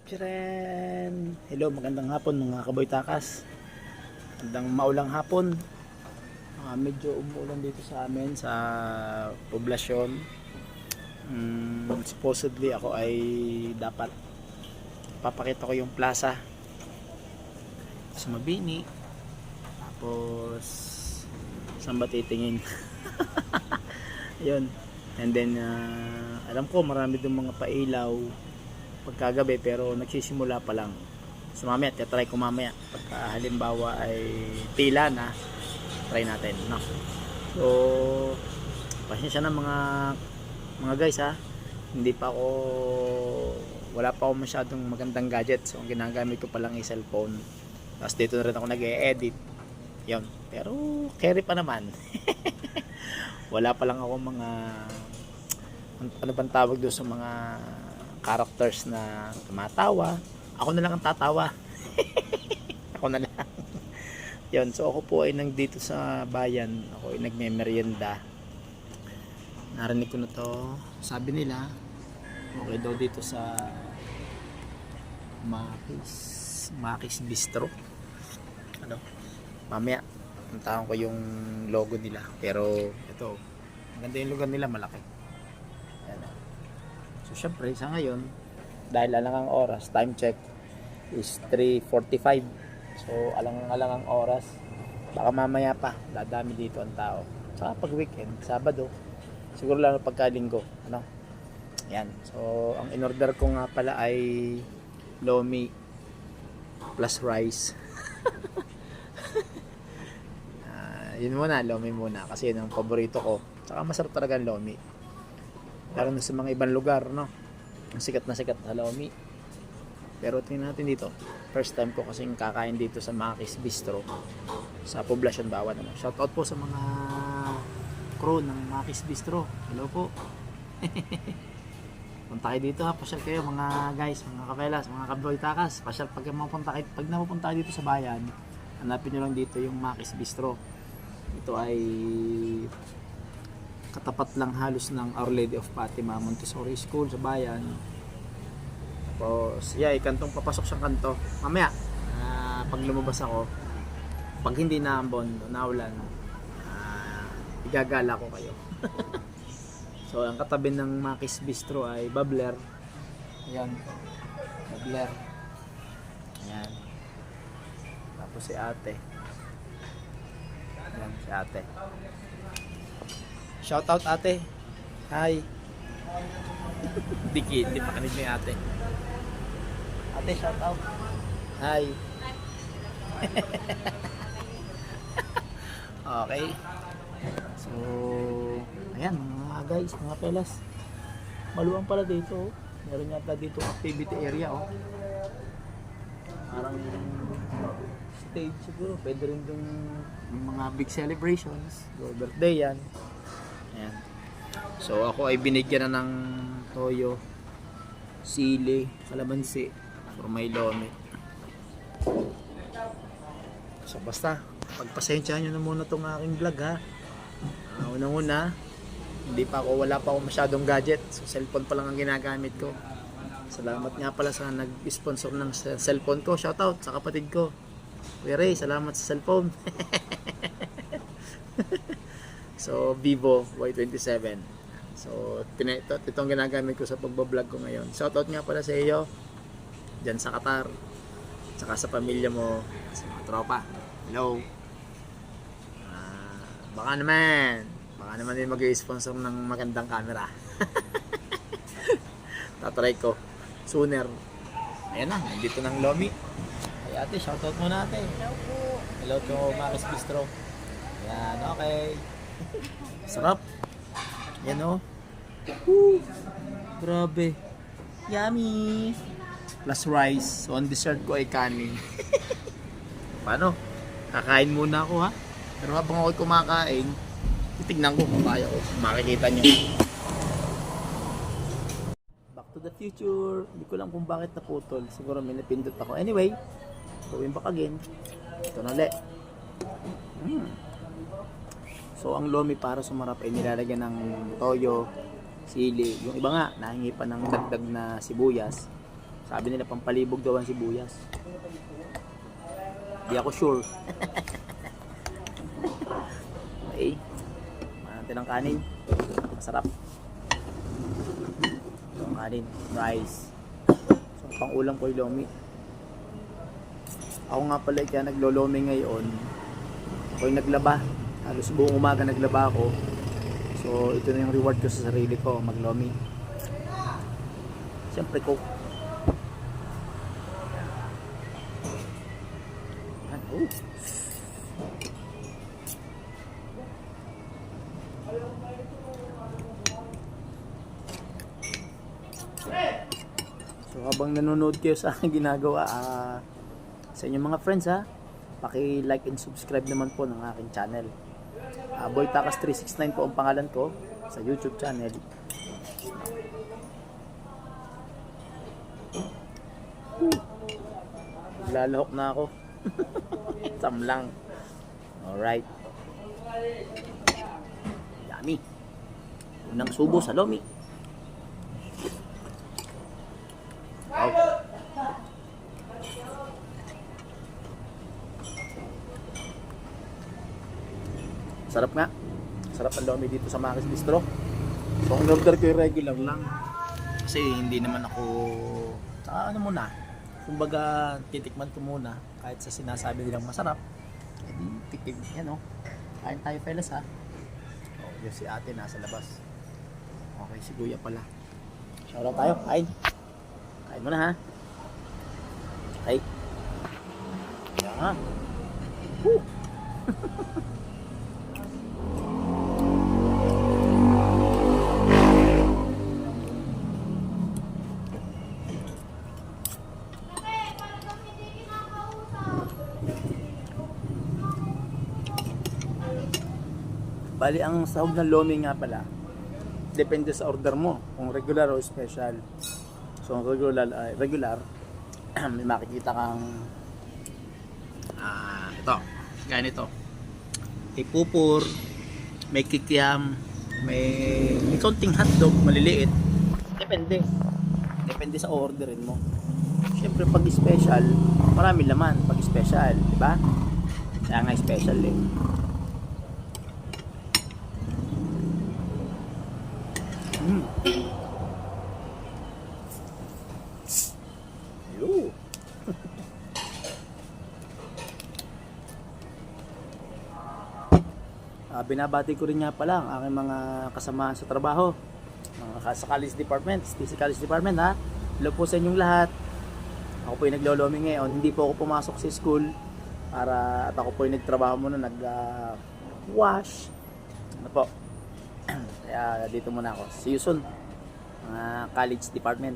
Chiren! Hello, magandang hapon mga kaboy takas. Magandang maulang hapon. Medyo umuulan dito sa amin sa poblasyon. Supposedly ako ay dapat papakita ko yung plaza sa Mabini. Tapos saan ba titingin? Ayun. And then alam ko marami doon mga pailaw pagkagabi pero nagsisimula pa lang. So mamaya, try ko mamaya. Pagka halimbawa ay pila na, try natin, no? So, pasensya na mga guys ha. Hindi pa ako, wala pa ako masyadong magandang gadget. So, ang ginagamit ko pa lang ay cellphone. Tapos dito na rin ako nag-e-edit. Yun. Pero, carry pa naman. Wala pa lang ako mga, ano bang tawag doon sa mga characters na tumatawa. Ako na lang ang tatawa. Ako na lang. Yun, so ako po ay nandito sa bayan. Ako ay nagme-merienda. Narinig ko na to. Sabi nila, okay daw dito sa Makis Bistro. Ano? Mamaya, puntahan ko yung logo nila. Pero ito, maganda yung lugar nila, malaki. Ayan. So syempre sa ngayon, dahil alang ang oras, time check is 3:45. So alang ang oras, baka mamaya pa dadami dito ang tao. Saka pag weekend, Sabado, siguro lang pagka linggo, ano? Yan. So ang in-order ko nga pala ay lomi plus rice. Yun muna, lomi muna kasi yun ang paborito ko. Saka masarap talaga ang lomi. Lalo na sa mga ibang lugar, no? Ang sikat na lomi. Pero tingnan natin dito. First time ko kasing kakain dito sa Makis Bistro sa Poblacion Bawan. Ano? Shoutout po sa mga crew ng Makis Bistro. Hello po. Punta kayo dito ha. Pasyal kayo mga guys, mga kapelas, mga kaboy takas. Pasyal pag napupunta kayo dito sa bayan, hanapin nyo lang dito yung Makis Bistro. Ito ay katapat lang halos ng Our Lady of Fatima Montessori School sa bayan. Tapos kantong papasok siyang kanto mamaya, pag lumabas ako, pag hindi naambon, naulan, igagala ko kayo. So ang katabi ng Makis Bistro ay Babler. Ayan, Babler. Ayan. Tapos si ate. Ayan, si ate. Shoutout ate. Hi. Hindi pa kanig ni ate. Ate, shoutout. Hi. Okay. So, ayan mga guys, mga pelas. Maluwang pala dito. Meron yata dito activity area, oh. Parang stage siguro. Pwede rin yung mga big celebrations. Birthday yan. Ayan. So ako ay binigyan na ng toyo, sili, kalamansi for my lomi. So basta, pagpasensyahan nyo na muna itong aking vlog ha. Unang-una, wala pa ako masyadong gadget. So cellphone pa lang ang ginagamit ko. Salamat nga pala sa nag-sponsor ng cellphone ko. Shoutout sa kapatid ko, Kuya Ray, salamat sa cellphone. So Vivo Y27. So itong ginagamit ko sa pagbablog ko ngayon. Shoutout nga pala sa iyo dyan sa Qatar, saka sa pamilya mo, sa mga tropa. Hello. Baka naman din mag-i-sponsor ng magandang camera. Tatry ko sooner. Ayan na, nandito ng lomi. Ay ate, shoutout muna ate. Hello po. Hello to Makis Bistro. Ayan, okay. Sarap. Yan o. Grabe. Yummy. Plus rice. So, on dessert ko ay kanin. Paano? Kakain muna ako ha. Pero habang ako'y kumakain, titignan ko kung kaya ko. Makikita nyo. Back to the future. Hindi ko lang kung bakit naputol. Siguro may napindot ako. Anyway, going back again. Ito na ulit. So ang lomi para sumarap ay nilalagyan ng toyo, sili. Yung iba nga nahingi pa ng dagdag na sibuyas. Sabi nila pampalibog daw ang sibuyas. Di ako sure. Okay. Natin ang kanin. Masarap. Ito ang kanin. Rice. So, pang ulam ko yung lomi. Ako nga pala kaya naglolomi ngayon. Ako yung naglaba. Halos buong umaga naglaba ako. So, ito na yung reward ko sa sarili ko. Maglomi. Siyempre, coke. Oh. So habang nanonood kayo sa aking ginagawa, sa inyong mga friends paki-like and subscribe naman po ng aking channel. Boy Takas 369 po ang pangalan ko sa YouTube channel. Lalahok na ako. Sam lang. Alright. Yummy. Unang subo sa lomi. Wow. Sarap nga. Sarap ang lomi dito sa Makis Bistro. So ang order ko yung regular lang. Kasi hindi naman ako ano muna. Kumbaga titikman ko muna kahit sa sinasabi nilang masarap. Hindi titig yan Kain tayo fellas yung si ate nasa labas. Okay, si Kuya pala. Shoutout tayo. Kain. Kain muna ha. Okay. Yan. Woo! Bali, ang sahog ng lomi nga pala, depende sa order mo, kung regular o special. So, regular, may makikita kang ito, ganito. May pupur, may kikiam, may konting hotdog, maliliit. Depende. Depende sa orderin mo. Siyempre, pag special, marami laman pag special, di ba? Kaya nga special Hello. Binabati ko rin nga pala ang aking mga kasamahan sa trabaho, mga sa college department, STC College Department Hello po sa inyong lahat. Ako po yung naglolomi ngayon. Hindi po ako pumasok sa school at ako po yung nagtrabaho muna, wash. Ano po? Kaya dito muna ako. See you soon. Mga college department.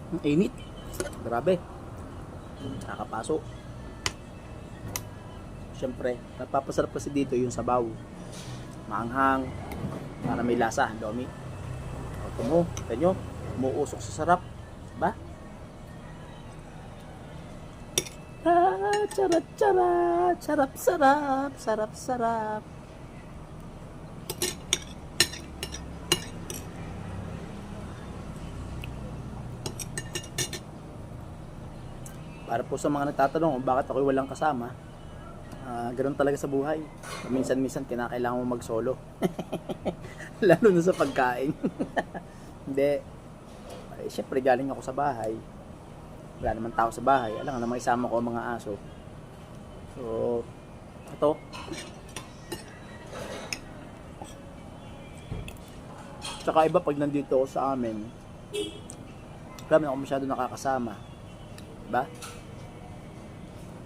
Ang init. Grabe. Nakakapaso. Siyempre, napapasarap kasi dito yung sabaw. Maanghang. Para may lasa, lomi. Ito mo, kanyo, umuusok sa sarap. Diba? Charap, charap, sarap, sarap, sarap, sarap. Para po sa mga nagtatanong kung bakit ako'y walang kasama, ganoon talaga sa buhay. Minsan-minsan kinakailangan mo mag-solo. Lalo na sa pagkain. Hindi. Siyempre galing ako sa bahay. Wala naman tao sa bahay. Alam nga naman isama ko ang mga aso. So, ito. Tsaka iba pag nandito ako sa amin, wala naman ako masyado nakakasama. Diba?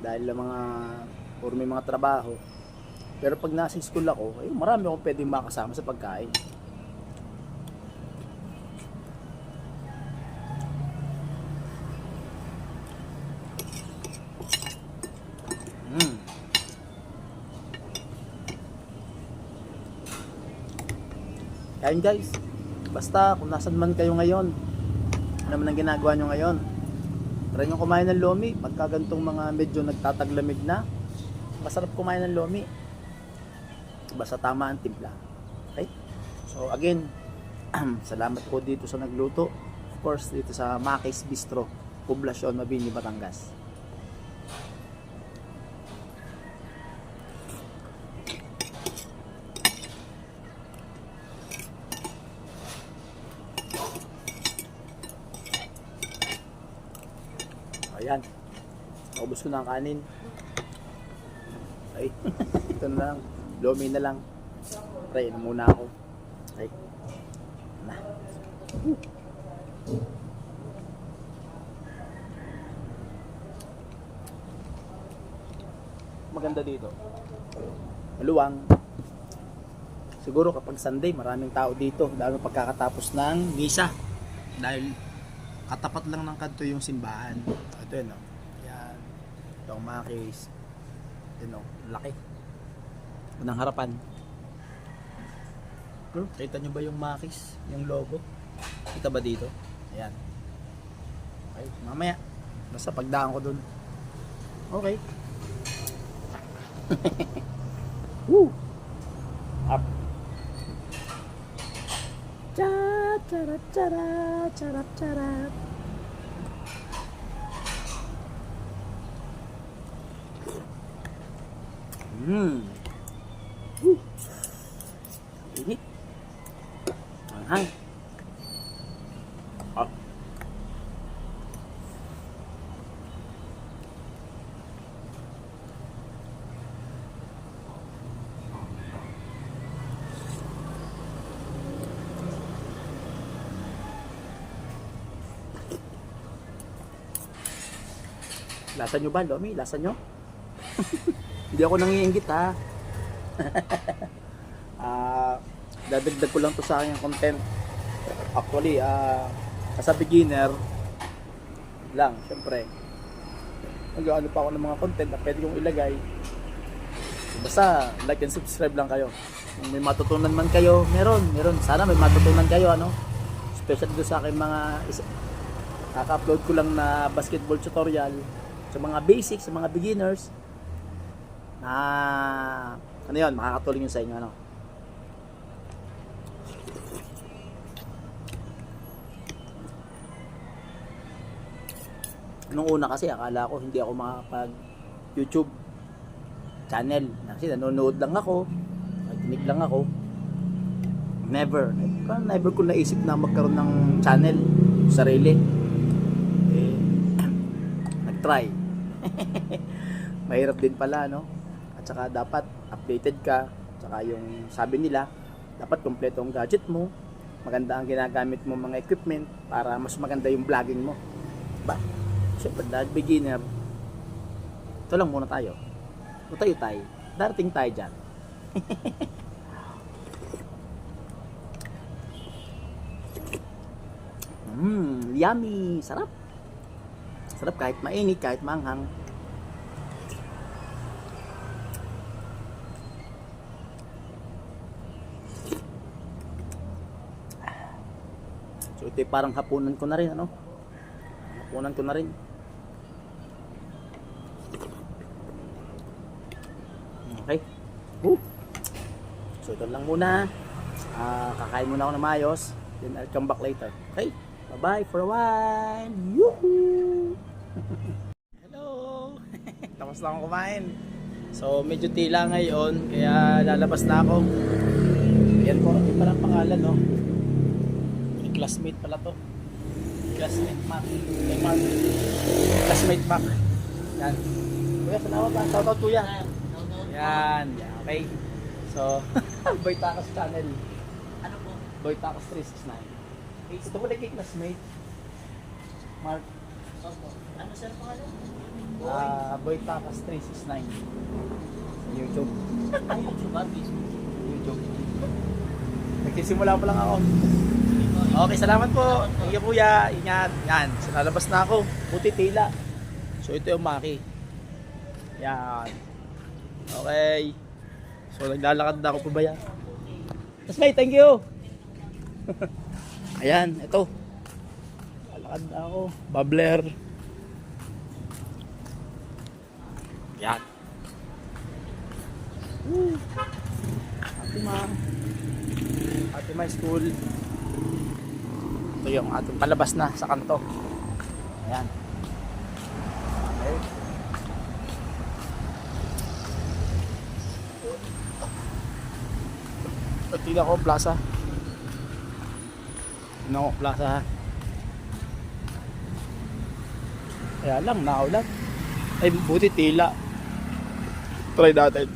Dahil lang or may mga trabaho. Pero pag nasa school ako, marami akong pwedeng makasama sa pagkain. Ayun guys, basta kung nasan man kayo ngayon, Ano naman ang ginagawa nyo ngayon? Try nyo kumain ng lomi. Pagka ganitong mga medyo nagtataglamig na, masarap kumain ng lomi. Basta tama ang timpla. Okay? So again, salamat po dito sa nagluto. Of course, dito sa Maki's Bistro, Poblacion, Mabini, Batangas. Ayan. Naubos ko na ang kanin. Ay, ito na lang. Lomi na lang. Try na muna ako. Okay. Na. Maganda dito. Maluwang. Siguro kapag Sunday, maraming tao dito. Dahil pagkakatapos ng misa. Dahil katapat lang ng kanto yung simbahan. Ito yun, no? Yan. Ito ang Maki's. Yun, no? Laki. Unang harapan. Kita nyo ba yung Maki's? Yung logo? Kita ba dito? Ayan. Okay, mamaya. Basta pagdaan ko dun. Okay. Woo! Up. Charap charap charap charap. Ini manghang. Oh. Lasa nyo ba, Lomi? Lasa nyo? Hindi ako nangiinggit, ha. Dadagdag ko lang to sa aking content. Actually, as a beginner lang, syempre. Nag-ano pa ako ng mga content na pwede kong ilagay. Basta, like and subscribe lang kayo. Kung may matutunan man kayo, meron. Sana may matutunan kayo, ano. Especially doon sa aking mga kaka-upload ko lang na basketball tutorial. Sa mga basics, sa mga beginners, na ano yun, makakatulong yun sa inyo, ano. Nung una kasi akala ko hindi ako makapag YouTube channel kasi nanonood lang ako, nakikinig lang ako. Never ko naisip na magkaroon ng channel sarili. Nag-try. Mahirap din pala, no? At saka dapat updated ka. At saka yung sabi nila, dapat kompleto ang gadget mo, maganda ang ginagamit mo mga equipment para mas maganda yung vlogging mo. Diba? Siyempre, dahil beginner, ito lang muna tayo. Tayo. Darating tayo dyan. Yummy! Sarap! Sarap kahit mainit, kahit manghang. So ito parang hapunan ko na rin, ano? Hapunan ko na rin. Okay. So ito lang muna. Kakain muna ako ng mayos. Then I'll come back later. Okay? Bye-bye for a while. Yoo-hoo! Hello! Tapos na akong kumain. So medyo tila ngayon. Kaya lalabas na ako. Yan po. Ito pala ang pangalan, no? Classmate pala to. Classmate Mac. Classmate Mac. Yan. Kuya, salamat ba? Shoutout kuya. Yan. Okay. So, Boy Tacos channel. Ano po? Boy Tacos 369. Ito mo naging classmate. Mark. Opo. Ano sir pangalan? Boy Tacos 369. YouTube. Ay, YouTube ba? YouTube. Nagsisimula pa lang ako. Okay, salamat po. Thank you kuya. Ingat. Yan. So, lalabas na ako. Puti tila. So, ito yung Maki. Yan. Okay. So, naglalakad na ako pa ba yan? Mas may, thank you. Ayan, ito. Lakad ako. Bubbler. Yan. Woo. Ate Ma School. Ito yung ating palabas na sa kanto. Ayan. Okay. Tingnan ko plaza. Tingnan ko plaza ha. Kaya lang, naulan. Ay, buti tila. Try natin.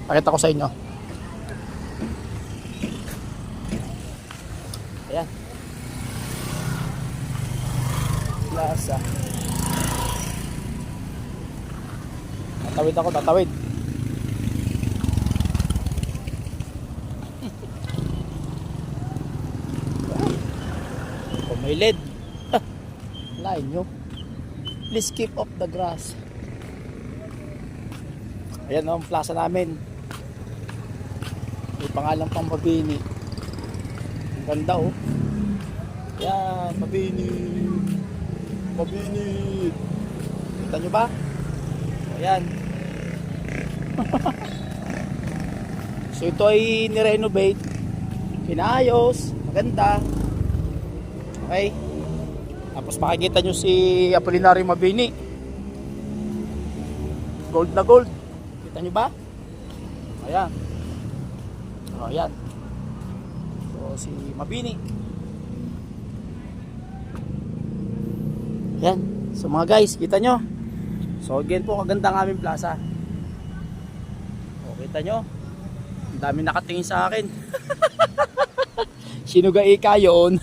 Pakita ko sa inyo. Ayan. Plaza. Tatawid ako, tatawid. Kung may LED. Lain nyo. Please keep off the grass. Ayan ang plaza namin. May pangalan pang Mabini. Ang ganda oh. Ayan, Mabini. Mabini. Kita nyo ba? Ayan. So ito ay nirenovate. Pinaayos. Maganda. Okay. Tapos makikita nyo si Apolinario Mabini. Gold na gold. Kita nyo ba? Ayan. O, ayan. So, si Mabini. Ayan. So, mga guys, kita nyo. So, again po, kaganda ang aming plaza. O, kita nyo. Ang dami nakatingin sa akin. Sinugai ka yun.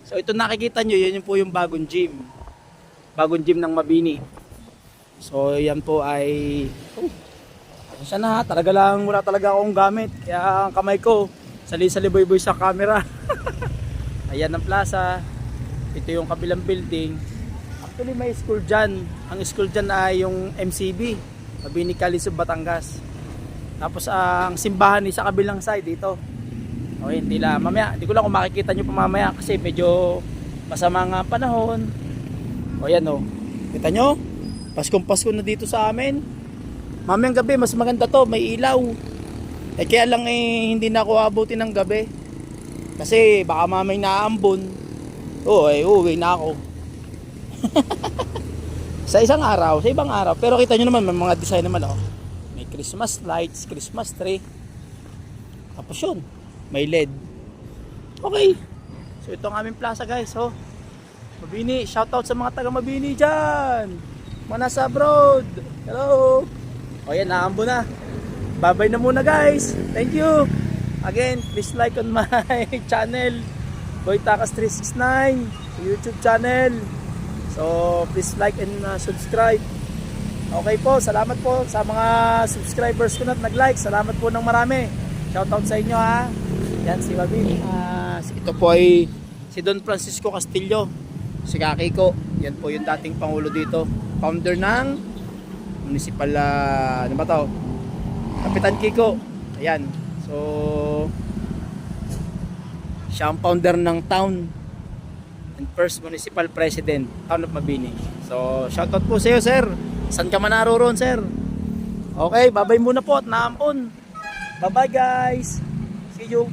So ito nakikita nyo, yun po yung bagong gym. Bagong gym ng Mabini. So yan po ay siya na ha, talaga lang wala talaga akong gamit. Kaya ang kamay ko sali-saliboy-boy sa camera. Ayan ang plaza. Ito yung kabilang building. Actually may school dyan. Ang school dyan ay yung MCB, Mabini Calisub, Batangas. Tapos ang simbahan ay sa kabilang side dito. Okay, hindi lang. Mamaya, hindi ko lang kung makikita nyo pa mamaya kasi medyo masama nga panahon. O yan o. Kita nyo? Paskong Pasko na dito sa amin. Mamayang gabi, mas maganda to. May ilaw. Eh kaya lang hindi na ako abutin ng gabi. Kasi baka mamay naambon. Oo, uwi na ako. Sa isang araw, sa ibang araw. Pero kita nyo naman, may mga design naman oh. May Christmas lights, Christmas tree. Tapos yun. May LED. Okay. So ito ang aming plaza guys. So, Mabini, shoutout sa mga taga Mabini dyan. Mga nasa abroad. Hello. O yan, naambo na. Bye-bye na muna guys. Thank you. Again, please like on my channel. Boy Takas 369. YouTube channel. So, please like and subscribe. Okay po, salamat po sa mga subscribers ko na nag-like. Salamat po ng marami. Shoutout sa inyo ha. Yan si Mabini. Ito po ay si Don Francisco Castillo. Si Kakiko. Yan po yung dating pangulo dito. Founder ng municipal, ano ba to? Kapitan Kiko. Ayan. So, siya ang founder ng town and first municipal president, Town of Mabini. So, shoutout po sa iyo, sir. Saan ka man naroon, sir? Okay, bye-bye muna po at naampon. Bye-bye, guys. See you.